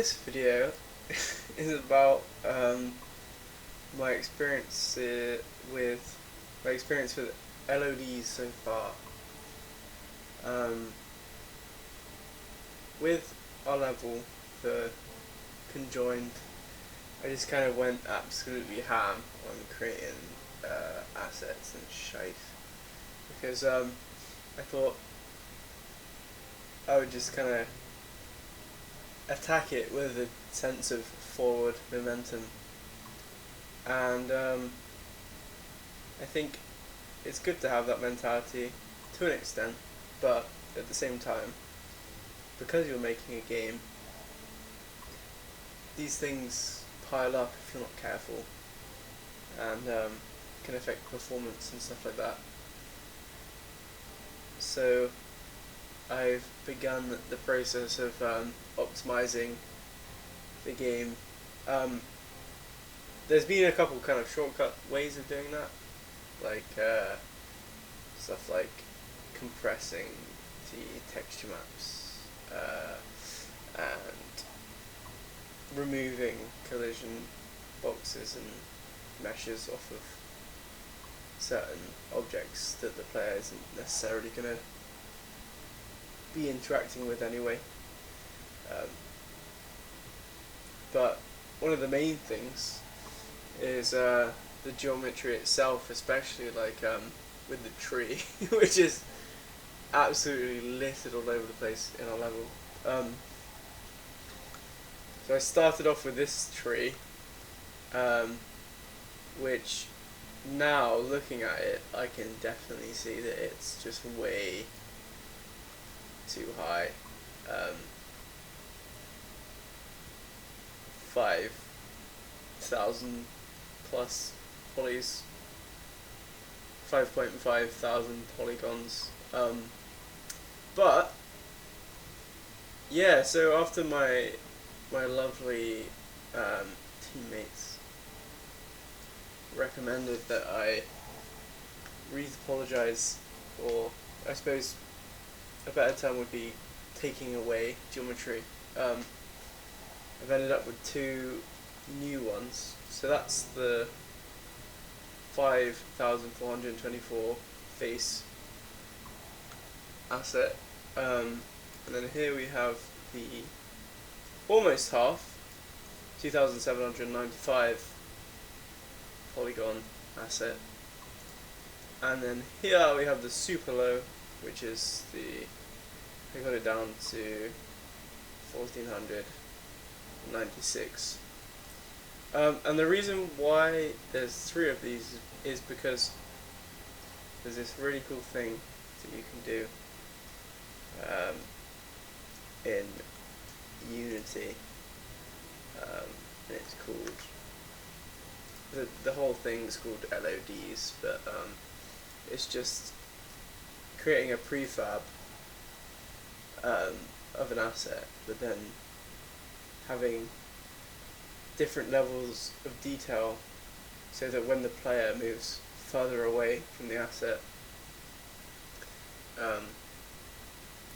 this video is about my experience with LODs so far. With our level, the conjoined, I just kind of went absolutely ham on creating assets and shite because I thought I would just kind of attack it with a sense of forward momentum, and I think it's good to have that mentality to an extent, but at the same time, because you're making a game, these things pile up if you're not careful, and can affect performance and stuff like that. So I've begun the process of optimizing the game. There's been a couple kind of shortcut ways of doing that, like stuff like compressing the texture maps and removing collision boxes and meshes off of certain objects that the player isn't necessarily going to be interacting with anyway. But one of the main things is the geometry itself, especially like with the tree, which is absolutely littered all over the place in our level. So I started off with this tree, which now looking at it, I can definitely see that it's just way too high. 5,000 plus polys, 5.5 thousand polygons. But yeah, so after my lovely teammates recommended that I re-topologize, or I suppose a better term would be taking away geometry, I've ended up with two new ones. So that's the 5,424 face asset, and then here we have the almost half 2,795 polygon asset, and then here we have the super low, which is I got it down to 1,496. And the reason why there's three of these is because there's this really cool thing that you can do in Unity, and it's called, the whole thing's called LODs, but it's just creating a prefab of an asset, but then having different levels of detail so that when the player moves further away from the asset,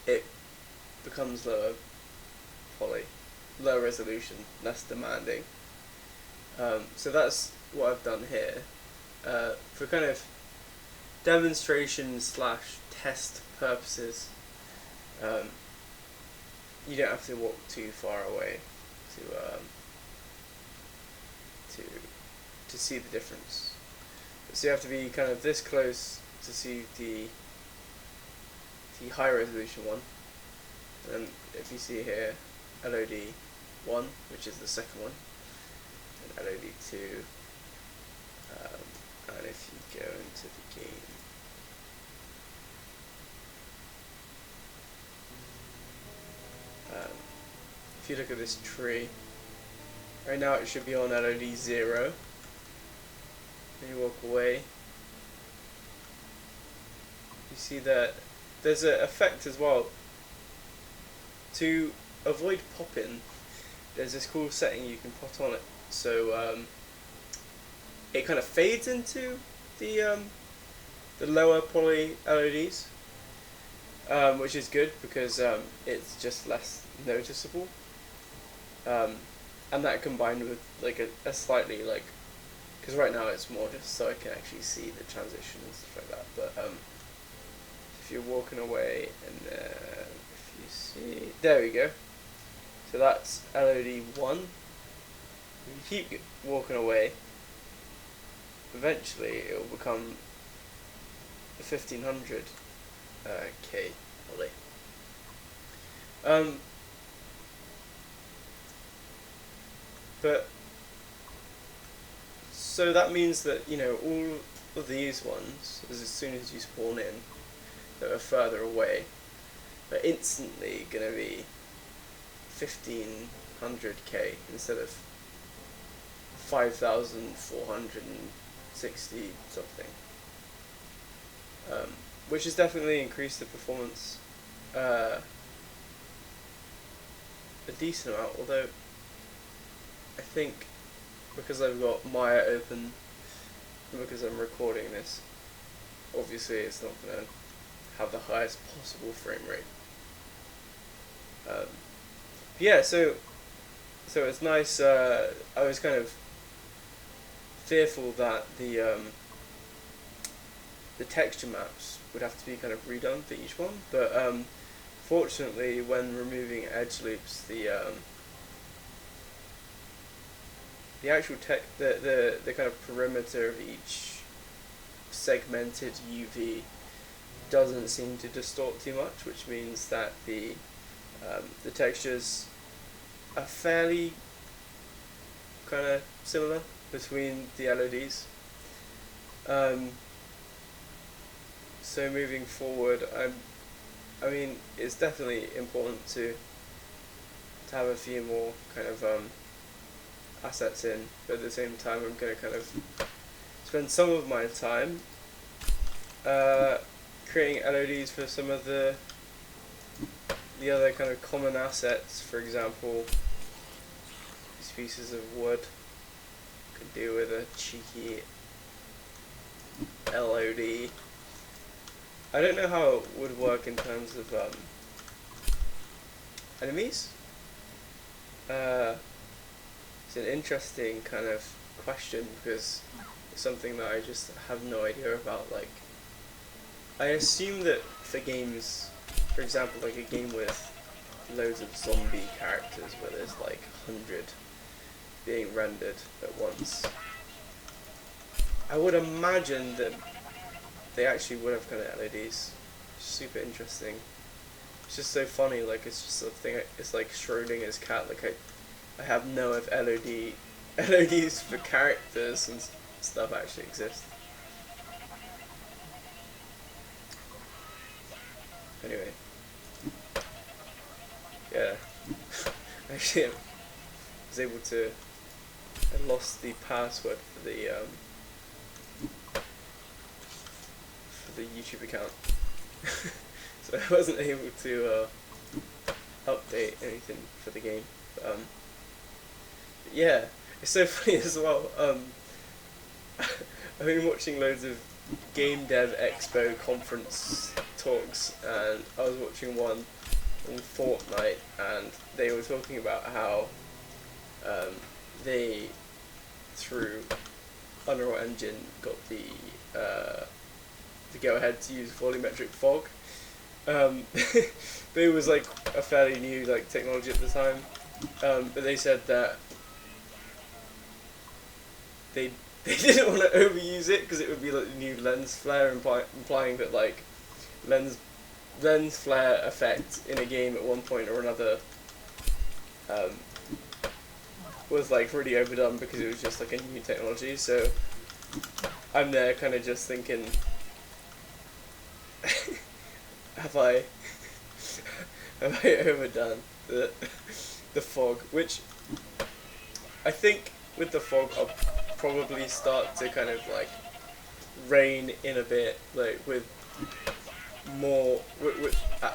it becomes lower resolution, less demanding. So that's what I've done here for kind of demonstration / test purposes. You don't have to walk too far away to see the difference. So you have to be kind of this close to see the high resolution one. And if you see here, LOD 1, which is the second one, and LOD 2, and if you go into the game, if you look at this tree, right now it should be on LOD 0. When you walk away, you see that there's an effect as well. To avoid popping, there's this cool setting you can put on it, so it kind of fades into the lower poly LODs, which is good because it's just less noticeable. and that combined with like a slightly like, because right now it's more just so I can actually see the transition and stuff like that. But if you're walking away and if you see, there we go. So that's LOD 1. If you keep walking away, eventually it will become a 1500 K LOD. But so that means that, you know, all of these ones, as soon as you spawn in, that are further away, are instantly going to be 1500k instead of 5460 something, which has definitely increased the performance a decent amount, although I think because I've got Maya open and because I'm recording this, obviously it's not going to have the highest possible frame rate. Yeah, so it's nice. I was kind of fearful that the texture maps would have to be kind of redone for each one, but fortunately, when removing edge loops, the actual the kind of perimeter of each segmented UV doesn't seem to distort too much, which means that the textures are fairly kind of similar between the LODs. So moving forward, I mean, it's definitely important to have a few more kind of assets in, but at the same time I'm going to kind of spend some of my time creating LODs for some of the other kind of common assets. For example, these pieces of wood could do with a cheeky LOD. I don't know how it would work in terms of enemies. It's an interesting kind of question because it's something that I just have no idea about. Like, I assume that for games, for example, like a game with loads of zombie characters where there's like 100 being rendered at once, I would imagine that they actually would have kind of LEDs. Super interesting. It's just so funny. Like, it's just a thing. It's like Schrodinger's cat. Like, I have no if LODs for characters and stuff actually exist. Anyway, yeah. Actually, I was able to. I lost the password for the YouTube account, so I wasn't able to update anything for the game. But yeah, it's so funny as well. I've been watching loads of Game Dev Expo conference talks, and I was watching one on Fortnite, and they were talking about how they, through Unreal Engine, got the go ahead to use volumetric fog. But it was like a fairly new like technology at the time. But they said that they didn't want to overuse it because it would be like the new lens flare, implying that like lens flare effect in a game at one point or another was like really overdone because it was just like a new technology. So I'm there kind of just thinking, have I overdone the fog? Which I think with the fog I'll probably start to kind of like rein in a bit, like with more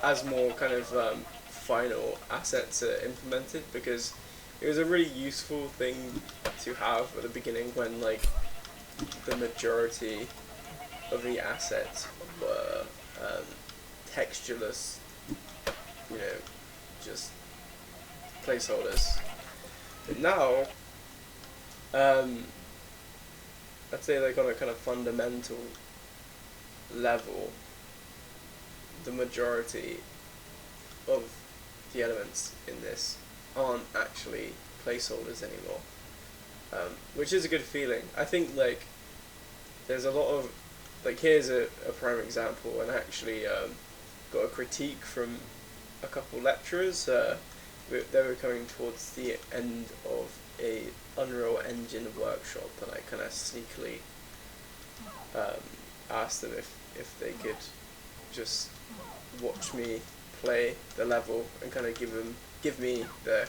as more kind of final assets are implemented, because it was a really useful thing to have at the beginning when like the majority of the assets were textureless, you know, just placeholders. But now, um, I'd say like on a kind of fundamental level, the majority of the elements in this aren't actually placeholders anymore, which is a good feeling. I think like there's a lot of like here's a prime example, and I actually got a critique from a couple lecturers. They were coming towards the end of a Unreal Engine workshop, and I kind of sneakily asked them if they could just watch me play the level and kind of give me their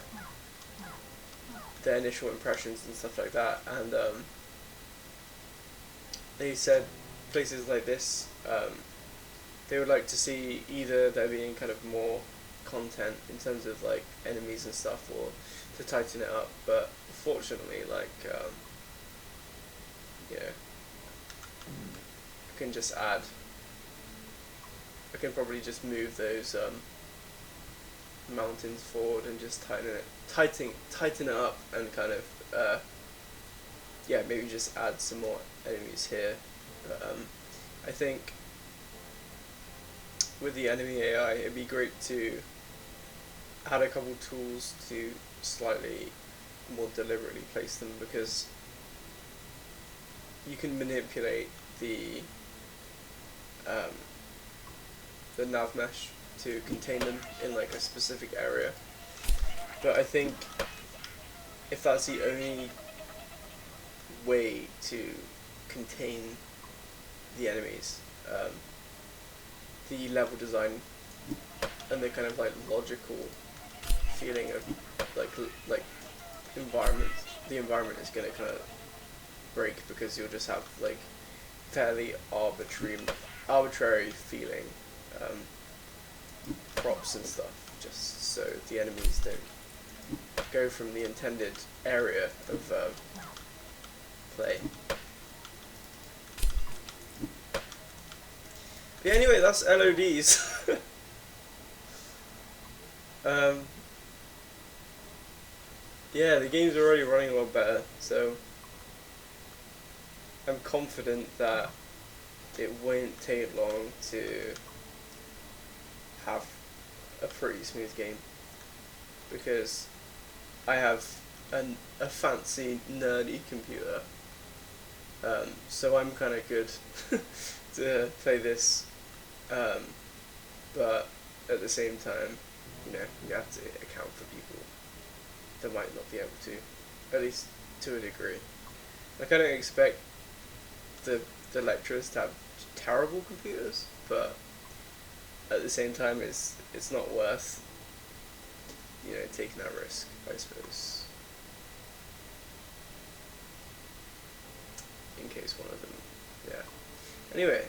initial impressions and stuff like that. And they said places like this, they would like to see either there being kind of more content in terms of like enemies and stuff, or to tighten it up. But fortunately, like you know, I can just add. I can probably just move those mountains forward and just tighten it up, and kind of yeah, maybe just add some more enemies here. But I think with the enemy AI, it'd be great to add a couple tools to slightly more deliberately place them, because you can manipulate the nav mesh to contain them in like a specific area. But I think if that's the only way to contain the enemies, the level design and the kind of like logical feeling of like the environment is gonna kind of break, because you'll just have like fairly arbitrary feeling props and stuff, just so the enemies don't go from the intended area of play. But anyway, that's LODs. Yeah, the game's already running a lot better, so I'm confident that it won't take long to have a pretty smooth game, because I have a fancy nerdy computer, so I'm kind of good to play this, but at the same time, you know, you have to account for people that might not be able to, at least to a degree. Like, I don't expect the lecturers to have terrible computers, but at the same time, it's not worth, you know, taking that risk, I suppose, in case one of them, yeah. Anyway,